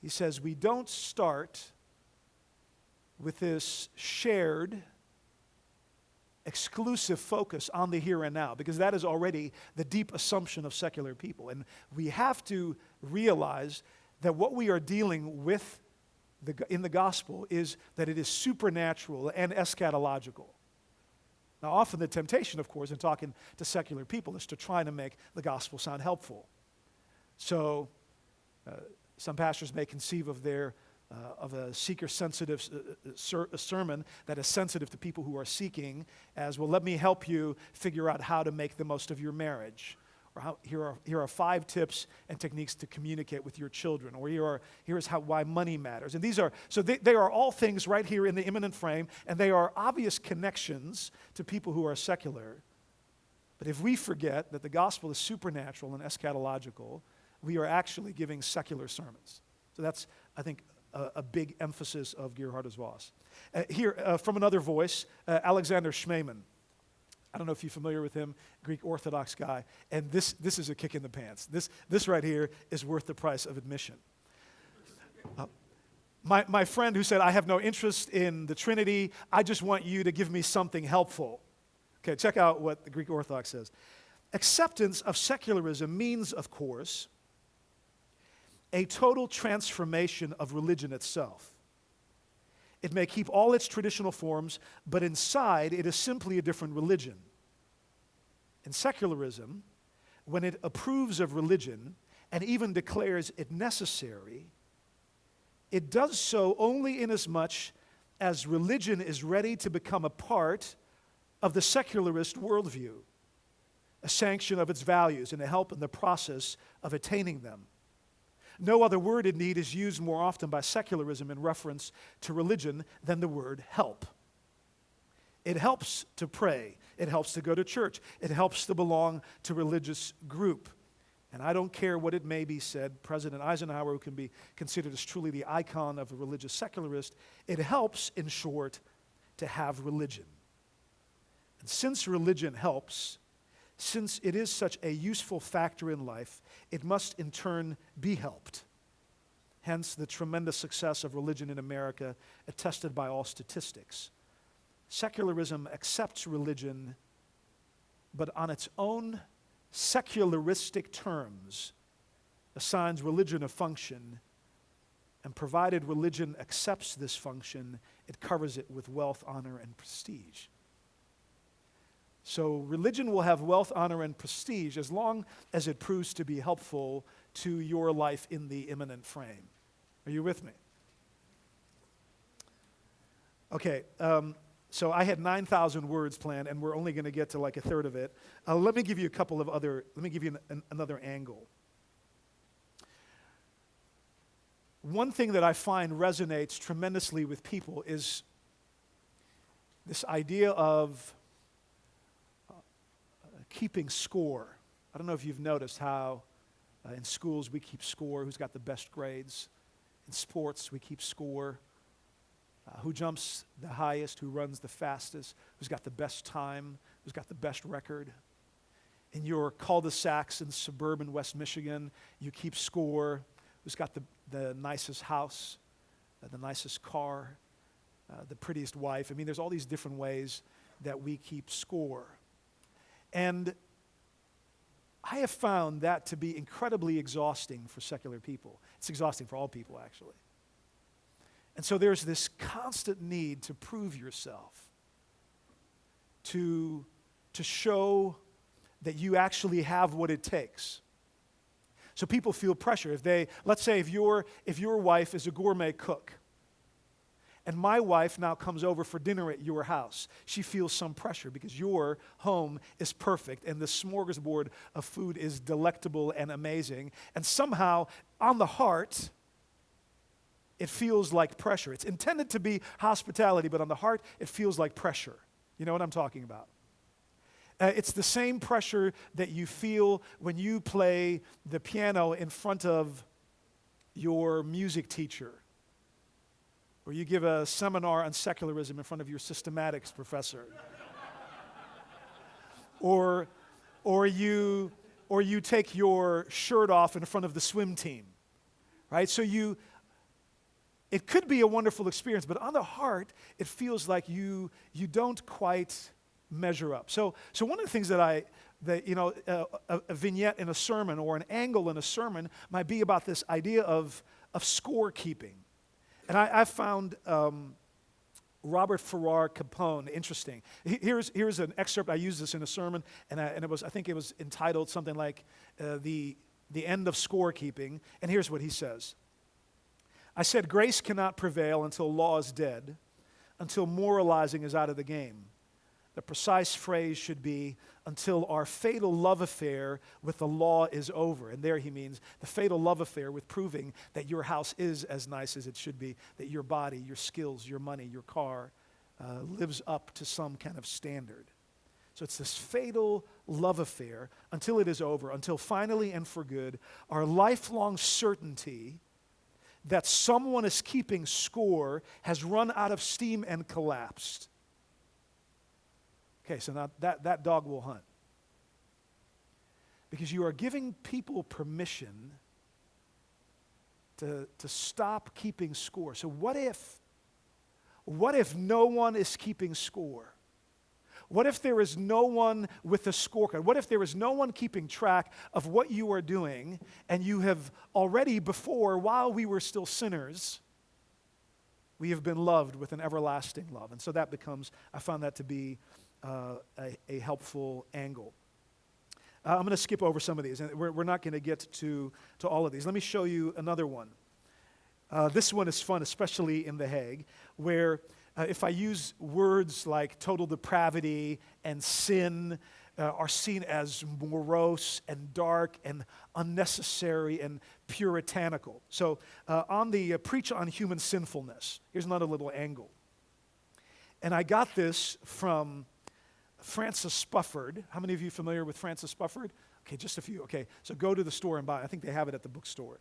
He says, we don't start with this shared, exclusive focus on the here and now, because that is already the deep assumption of secular people. And we have to realize that what we are dealing with in the gospel is that it is supernatural and eschatological. Now, often the temptation, of course, in talking to secular people is to try to make the gospel sound helpful. So, some pastors may conceive of of a seeker-sensitive sermon that is sensitive to people who are seeking as, well, let me help you figure out how to make the most of your marriage. Or here are 5 tips and techniques to communicate with your children. Or here's why money matters. And they are all things right here in the immanent frame, and they are obvious connections to people who are secular. But if we forget that the gospel is supernatural and eschatological, we are actually giving secular sermons. So that's, I think, a big emphasis of Gerhardus Voss. Here, from another voice, Alexander Schmemann. I don't know if you're familiar with him, Greek Orthodox guy. And this is a kick in the pants. This right here is worth the price of admission. My friend who said, I have no interest in the Trinity, I just want you to give me something helpful. Okay, check out what the Greek Orthodox says. Acceptance of secularism means, of course, a total transformation of religion itself. It may keep all its traditional forms, but inside it is simply a different religion. In secularism, when it approves of religion and even declares it necessary, it does so only inasmuch as religion is ready to become a part of the secularist worldview, a sanction of its values and a help in the process of attaining them. No other word, indeed, is used more often by secularism in reference to religion than the word help. It helps to pray. It helps to go to church. It helps to belong to a religious group. And I don't care what it may be said, President Eisenhower, who can be considered as truly the icon of a religious secularist, it helps, in short, to have religion. And since religion helps, since it is such a useful factor in life, it must in turn be helped. Hence the tremendous success of religion in America, attested by all statistics. Secularism accepts religion, but on its own secularistic terms, assigns religion a function, and provided religion accepts this function, it covers it with wealth, honor, and prestige. So religion will have wealth, honor, and prestige as long as it proves to be helpful to your life in the immanent frame. Are you with me? Okay, so I had 9,000 words planned, and we're only going to get to like a third of it. Let me give you another angle. One thing that I find resonates tremendously with people is this idea of keeping score. I don't know if you've noticed how in schools we keep score, who's got the best grades. In sports, we keep score. Who jumps the highest, who runs the fastest, who's got the best time, who's got the best record. In your cul-de-sacs in suburban West Michigan, you keep score. Who's got the nicest house, the nicest car, the prettiest wife. I mean, there's all these different ways that we keep score. And I have found that to be incredibly exhausting for secular people. It's exhausting for all people, actually. And so there's this constant need to prove yourself, to show that you actually have what it takes. So people feel pressure. Let's say if your wife is a gourmet cook, and my wife now comes over for dinner at your house, she feels some pressure because your home is perfect and the smorgasbord of food is delectable and amazing. And somehow, on the heart, it feels like pressure. It's intended to be hospitality, but on the heart, it feels like pressure. You know what I'm talking about? It's the same pressure that you feel when you play the piano in front of your music teacher, or you give a seminar on secularism in front of your systematics professor, or you take your shirt off in front of the swim team, right? So it could be a wonderful experience, but on the heart, it feels like you don't quite measure up. So one of the things a vignette in a sermon or an angle in a sermon might be about this idea of scorekeeping. And I've found Robert Farrar Capone interesting. Here's an excerpt. I used this in a sermon, and I think it was entitled something like the end of scorekeeping. And here's what he says. I said, grace cannot prevail until law is dead, until moralizing is out of the game. The precise phrase should be, until our fatal love affair with the law is over. And there he means the fatal love affair with proving that your house is as nice as it should be, that your body, your skills, your money, your car lives up to some kind of standard. So it's this fatal love affair until it is over, until finally and for good, our lifelong certainty that someone is keeping score has run out of steam and collapsed. Okay, so now that dog will hunt. Because you are giving people permission to stop keeping score. So what if no one is keeping score? What if there is no one with a scorecard? What if there is no one keeping track of what you are doing, and you have already before, while we were still sinners, we have been loved with an everlasting love. And so that becomes, I found that to be a helpful angle. I'm going to skip over some of these, and we're not going to get to all of these. Let me show you another one. This one is fun, especially in The Hague, where if I use words like total depravity and sin are seen as morose and dark and unnecessary and puritanical. So on the Preach on Human Sinfulness, here's another little angle. And I got this from Francis Spufford. How many of you are familiar with Francis Spufford? Okay, just a few. Okay, so go to the store and buy it. I think they have it at the bookstore.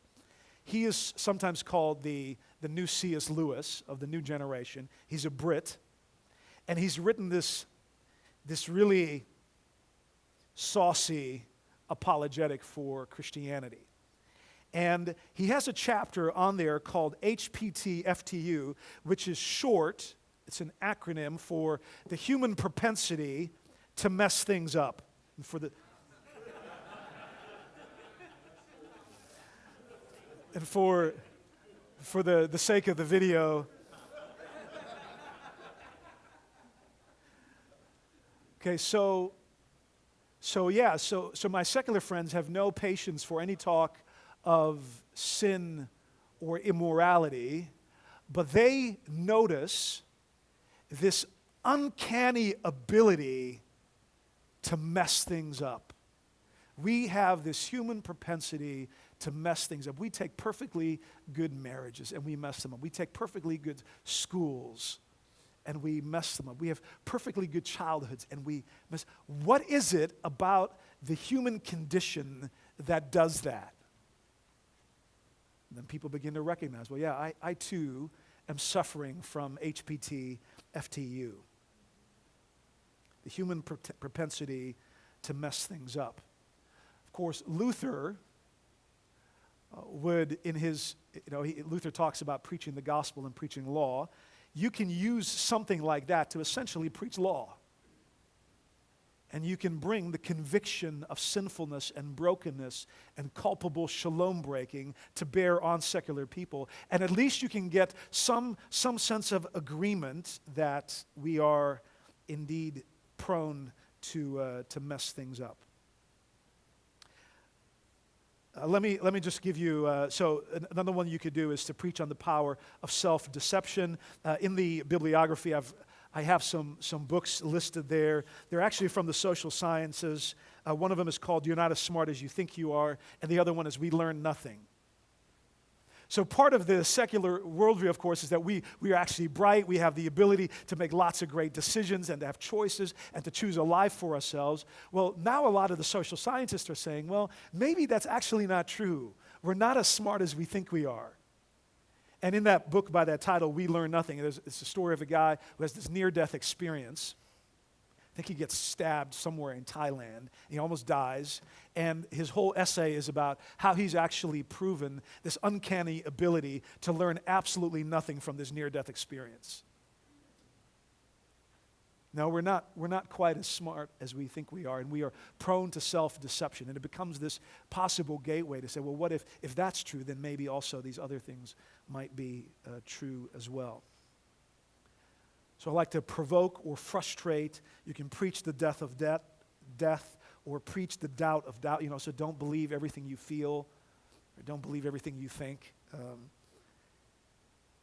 He is sometimes called the new C.S. Lewis of the new generation. He's a Brit, and he's written this really saucy apologetic for Christianity. And he has a chapter on there called HPT-FTU, which is short. It's an acronym for the human propensity to mess things up. And for the sake of the video, okay, so my secular friends have no patience for any talk of sin or immorality, but they notice this uncanny ability to mess things up. We have this human propensity to mess things up. We take perfectly good marriages and we mess them up. We take perfectly good schools and we mess them up. We have perfectly good childhoods and we mess. What is it about the human condition that does that? And then people begin to recognize, well, yeah, I too am suffering from HPT, FTU. The human propensity to mess things up. Of course, Luther would, in his, Luther talks about preaching the gospel and preaching law. You can use something like that to essentially preach law. And you can bring the conviction of sinfulness and brokenness and culpable shalom breaking to bear on secular people. And at least you can get some sense of agreement that we are indeed prone to mess things up. Let me just give you, so another one you could do is to preach on the power of self-deception. In the bibliography, I have some books listed there. They're actually from the social sciences. One of them is called You're Not as Smart as You Think You Are, and the other one is We Learn Nothing. So part of the secular worldview, of course, is that we are actually bright. We have the ability to make lots of great decisions and to have choices and to choose a life for ourselves. Well, now a lot of the social scientists are saying, well, maybe that's actually not true. We're not as smart as we think we are. And in that book by that title, We Learn Nothing, it's the story of a guy who has this near-death experience. I think he gets stabbed somewhere in Thailand. He almost dies. And his whole essay is about how he's actually proven this uncanny ability to learn absolutely nothing from this near-death experience. No, we're not quite as smart as we think we are, and we are prone to self-deception. And it becomes this possible gateway to say, well, what if that's true, then maybe also these other things might be true as well. So I like to provoke or frustrate. You can preach the death of death, or preach the doubt of doubt. So don't believe everything you feel, or don't believe everything you think.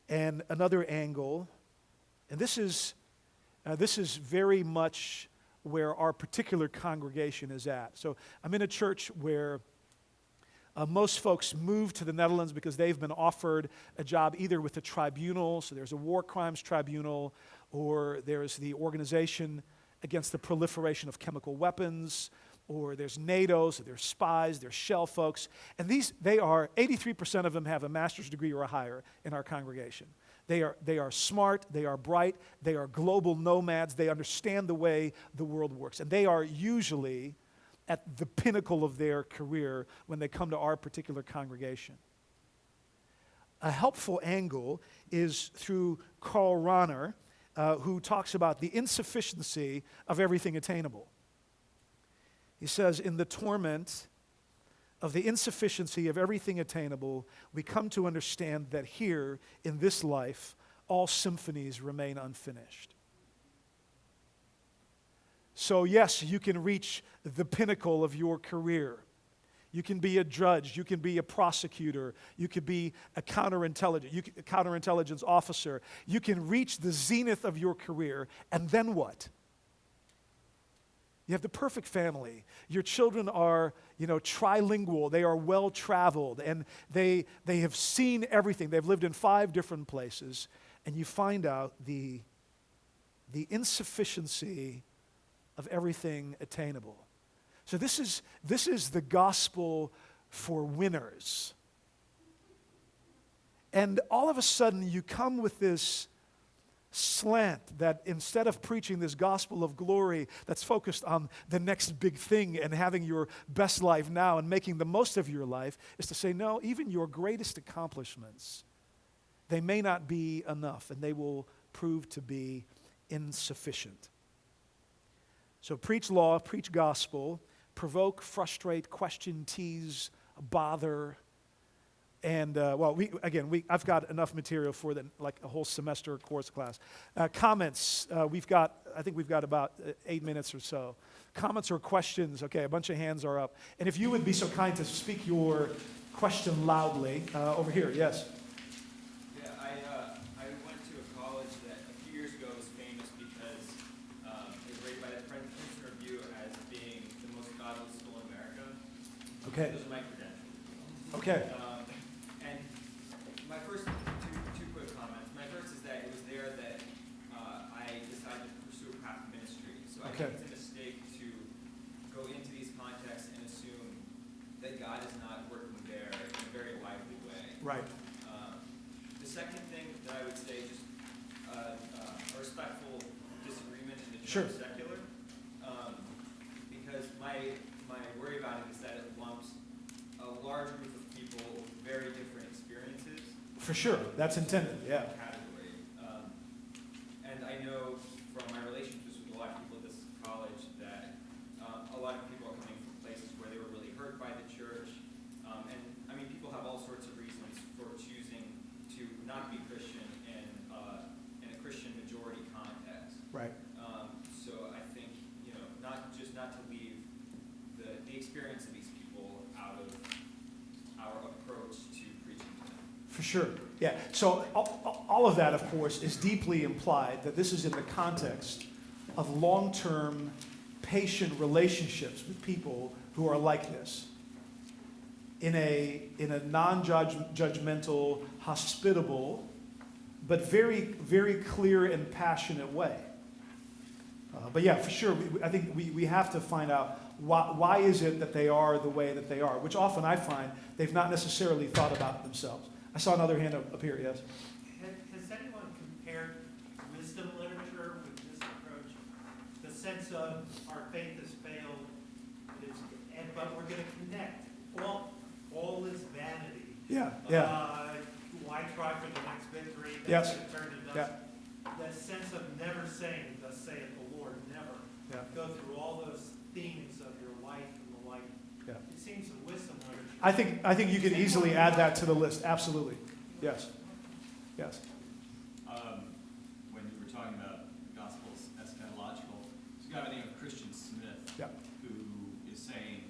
And another angle, and this is very much where our particular congregation is at. So I'm in a church where most folks move to the Netherlands because they've been offered a job either with the tribunal, so there's a war crimes tribunal, or there's the Organization Against the Proliferation of Chemical Weapons, or there's NATO, so there's spies, there's shell folks. And 83% of them have a master's degree or higher in our congregation. They are smart, they are bright, they are global nomads, they understand the way the world works. And they are usually at the pinnacle of their career when they come to our particular congregation. A helpful angle is through Karl Rahner, who talks about the insufficiency of everything attainable. He says, in the torment of the insufficiency of everything attainable, we come to understand that here, in this life, all symphonies remain unfinished. So yes, you can reach the pinnacle of your career. You can be a judge, you can be a prosecutor, you could be a counterintelligence officer. You can reach the zenith of your career, and then what? You have the perfect family. Your children are, trilingual. They are well-traveled, and they have seen everything. They've lived in 5 different places, and you find out the insufficiency of everything attainable. So this is the gospel for winners. And all of a sudden you come with this slant that instead of preaching this gospel of glory that's focused on the next big thing and having your best life now and making the most of your life, is to say, no, even your greatest accomplishments, they may not be enough, and they will prove to be insufficient. So preach law, preach gospel, provoke, frustrate, question, tease, bother. And, I've got enough material for like a whole semester course class. Comments, I think we've got about 8 minutes or so. Comments or questions, okay, a bunch of hands are up. And if you would be so kind to speak your question loudly, over here, yes. Yeah, I went to a college that a few years ago was famous because it was rated by the Princeton Review as being the most godless school in America. Okay. Those are my credentials. Okay. And my first two quick comments. My first is that it was there that I decided to pursue a path of ministry. So I think it's a mistake to go into these contexts and assume that God is not working there in a very lively way. Right. The second thing that I would say, just a respectful disagreement in the term secular, because my worry about it is that it lumps a large group of people with very different experiences. For sure, that's intended, yeah. Category. And I know from my relationships with a lot of people at this college that sure. Yeah. So all of that, of course, is deeply implied that this is in the context of long-term, patient relationships with people who are like this. In a non-judgmental, hospitable, but very, very clear and passionate way. But yeah, for sure, I think we have to find out why is it that they are the way that they are, which often I find they've not necessarily thought about themselves. I saw another hand up here, yes? Has anyone compared wisdom literature with this approach? The sense of our faith has failed, but we're going to connect. All is vanity. Yeah. Why try for the next victory? Yes. That's going to turn to Yeah. dust. That sense of never saying, thus saith the Lord, never. Yeah. Go through all those themes of your life and the like. Yeah. It seems the wisdom literature. I think you could easily add that to the list. Absolutely. Yes. Yes. When you were talking about gospels eschatological, there's a guy by the name of Christian Smith, Yeah. who is saying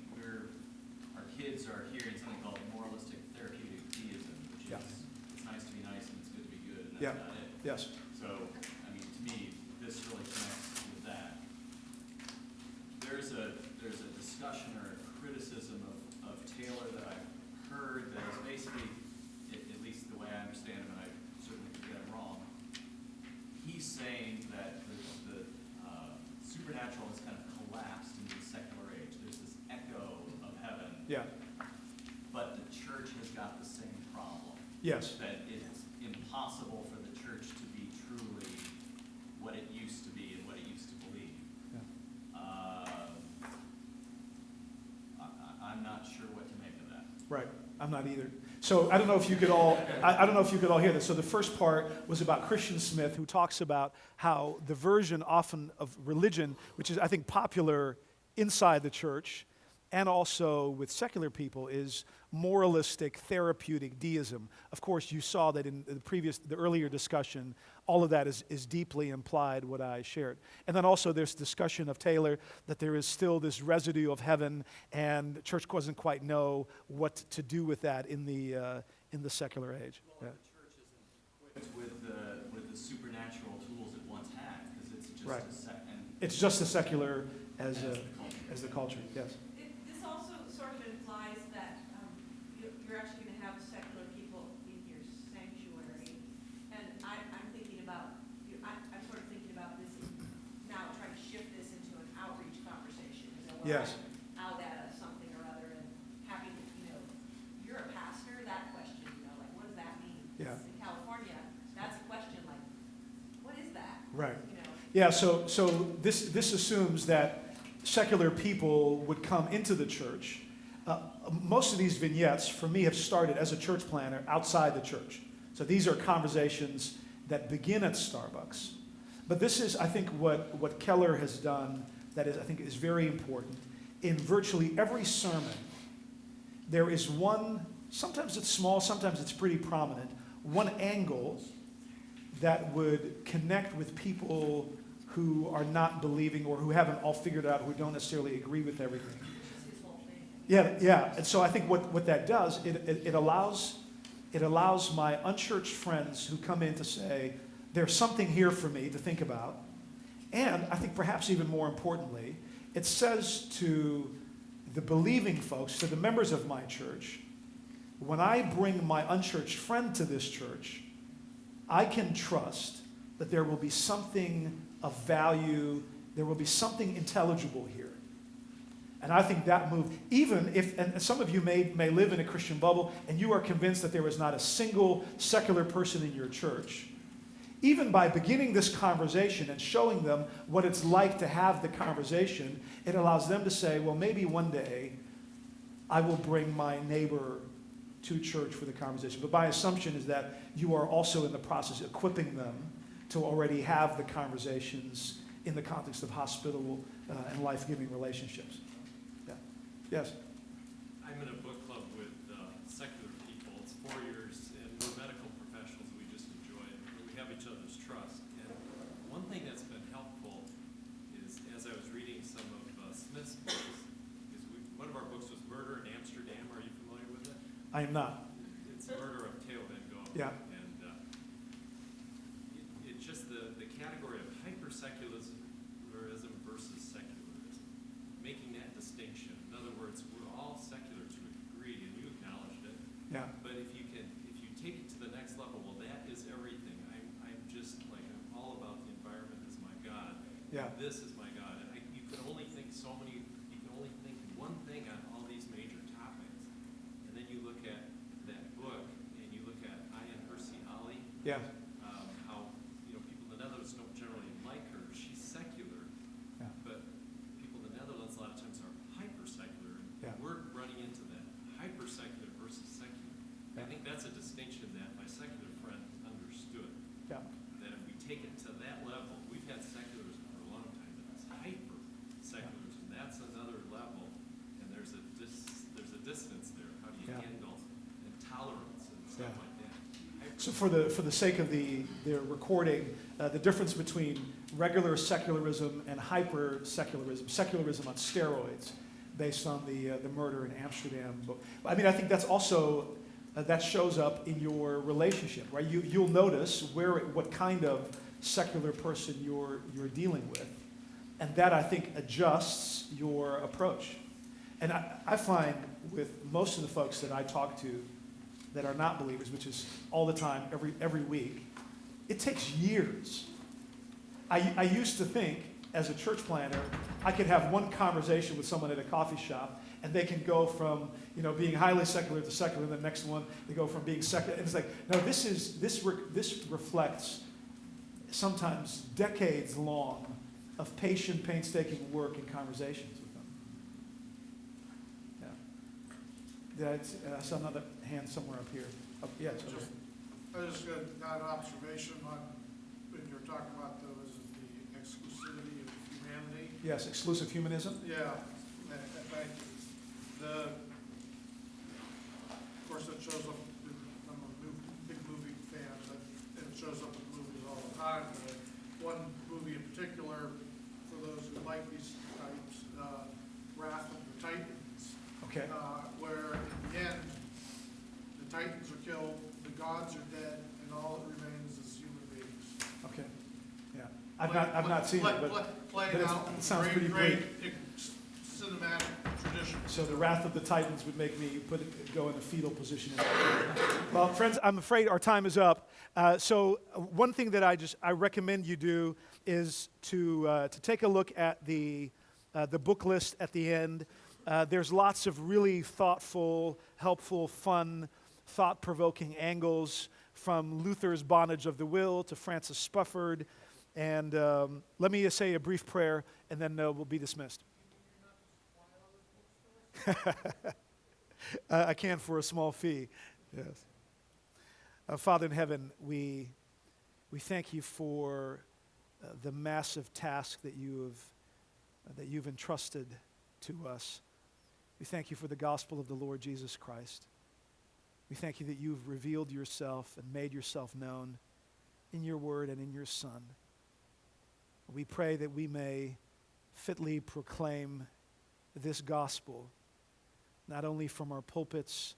our kids are hearing something called moralistic therapeutic deism, which Yeah. is it's nice to be nice and it's good to be good, and that's Yeah. not it. Yes. So, I mean, to me, this really connects with that. There's a discussion or a criticism of Taylor that I've heard that is basically, at least the way I understand him, and I certainly could get it wrong, he's saying that the supernatural has kind of collapsed into the secular age. There's this echo of heaven, Yeah. but the church has got the same problem. Yes. That it's impossible for the church to be truly what it used to be and what it used to believe. Yeah. I'm not sure what to make of that. Right. I'm not either. So I don't know if you could all, I don't know if you could all hear this. So the first part was about Christian Smith, who talks about how the version often of religion, which is, I think, popular inside the church and also with secular people, is moralistic, therapeutic deism. Of course, you saw that in the earlier discussion, all of that is deeply implied, what I shared. And then also there's discussion of Taylor that there is still this residue of heaven, and the church doesn't quite know what to do with that in the secular age. Well, Yeah. the church isn't equipped with the supernatural tools it once had, because it's just Right. and It's just as secular as the culture. the culture. Yes. This also sort of implies that you're actually going to have secular people in your sanctuary. And I'm thinking about, I'm sort of thinking about this now, trying to shift this into an outreach conversation. Yes. Out at something or other and having, you're a pastor, that question, like, what does that mean? Yeah. In California, that's a question, like, what is that? Right. You know? Yeah, so this assumes that secular people would come into the church. Most of these vignettes, for me, have started as a church planner outside the church. So these are conversations that begin at Starbucks. But this is, I think, what Keller has done that is, I think, is very important. In virtually every sermon, there is one, sometimes it's small, sometimes it's pretty prominent, one angle that would connect with people who are not believing or who haven't all figured out, who don't necessarily agree with everything. Just his whole thing. Yeah. And so I think what that does, it allows my unchurched friends who come in to say, there's something here for me to think about. And I think perhaps even more importantly, it says to the believing folks, to the members of my church, when I bring my unchurched friend to this church, I can trust that there will be something of value, there will be something intelligible here. And I think that move, even if, and some of you may live in a Christian bubble, and you are convinced that there is not a single secular person in your church, even by beginning this conversation and showing them what it's like to have the conversation, it allows them to say, well, maybe one day I will bring my neighbor to church for the conversation. But my assumption is that you are also in the process of equipping them to already have the conversations in the context of hospitable and life-giving relationships. Yeah. Yes? I'm in a book club with secular people. It's 4 years, and we're medical professionals. We just enjoy it. And we have each other's trust. And one thing that's been helpful is, as I was reading some of Smith's books, one of our books was Murder in Amsterdam. Are you familiar with it? I am not. It's Murder of Theo Van Gogh. Yeah. And it's just the category of hyper-secularism versus secularism, making that distinction. In other words, we're all secular to a degree, and you acknowledged it. Yeah. But if you take it to the next level, well, that is everything. I'm just like, I'm all about the environment as my God. Yeah. This is my God. And you can only think one thing on all these major topics. And then you look at that book, and you look at Ayaan Hirsi Ali. Yeah. How, people in the Netherlands don't generally like her. She's secular. Yeah. But people in the Netherlands a lot of times are hyper-secular. Yeah. We're running into that hyper-secular versus secular. I think that's a distinction that my secular friend understood. Yeah. That if we take it to that level, we've had secularism for a long time, but it's hyper-secularism. That's another level, and there's a dissonance there. How do you handle intolerance and stuff like that? So for the sake of the recording, the difference between regular secularism and hyper-secularism, secularism on steroids, based on the murder in Amsterdam book. I mean, I think that's also, that shows up in your relationship, right? You'll notice what kind of secular person you're dealing with, and that, I think, adjusts your approach. And I find with most of the folks that I talk to that are not believers, which is all the time, every week, it takes years. I used to think, as a church planter, I could have one conversation with someone at a coffee shop, and they can go from being highly secular to secular, and the next one they go from being secular. And it's like, no, this reflects sometimes decades long of patient, painstaking work and conversations with them. Yeah. I saw another hand somewhere up here. Yeah. I just got an observation on when you're talking about the exclusivity of humanity. Yes, exclusive humanism. Yeah, thank you. Of course, it shows up. I'm a big movie fan, but it shows up in movies all the time. But one movie in particular, for those who like these types, Wrath of the Titans. Okay. Where in the end, the Titans are killed, the gods are dead, and all that remains is human beings. Okay. Yeah. I've not seen it, but played it out sounds great, pretty great cinematic tradition. So the Wrath of the Titans would make me go in a fetal position. Well, friends, I'm afraid our time is up. So one thing that I recommend you do is to take a look at the book list at the end. There's lots of really thoughtful, helpful, fun, thought-provoking angles, from Luther's Bondage of the Will to Francis Spufford. And let me say a brief prayer, and then we'll be dismissed. I can for a small fee. Yes. Father in heaven, we thank you for the massive task that you've entrusted to us. We thank you for the gospel of the Lord Jesus Christ. We thank you that you've revealed yourself and made yourself known in your word and in your Son. We pray that we may fitly proclaim this gospel, not only from our pulpits,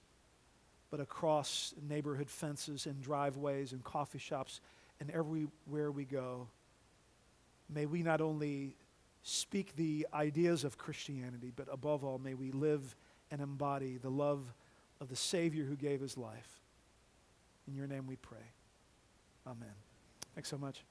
but across neighborhood fences and driveways and coffee shops and everywhere we go. May we not only speak the ideas of Christianity, but above all, may we live and embody the love of the Savior who gave his life. In your name we pray. Amen. Thanks so much.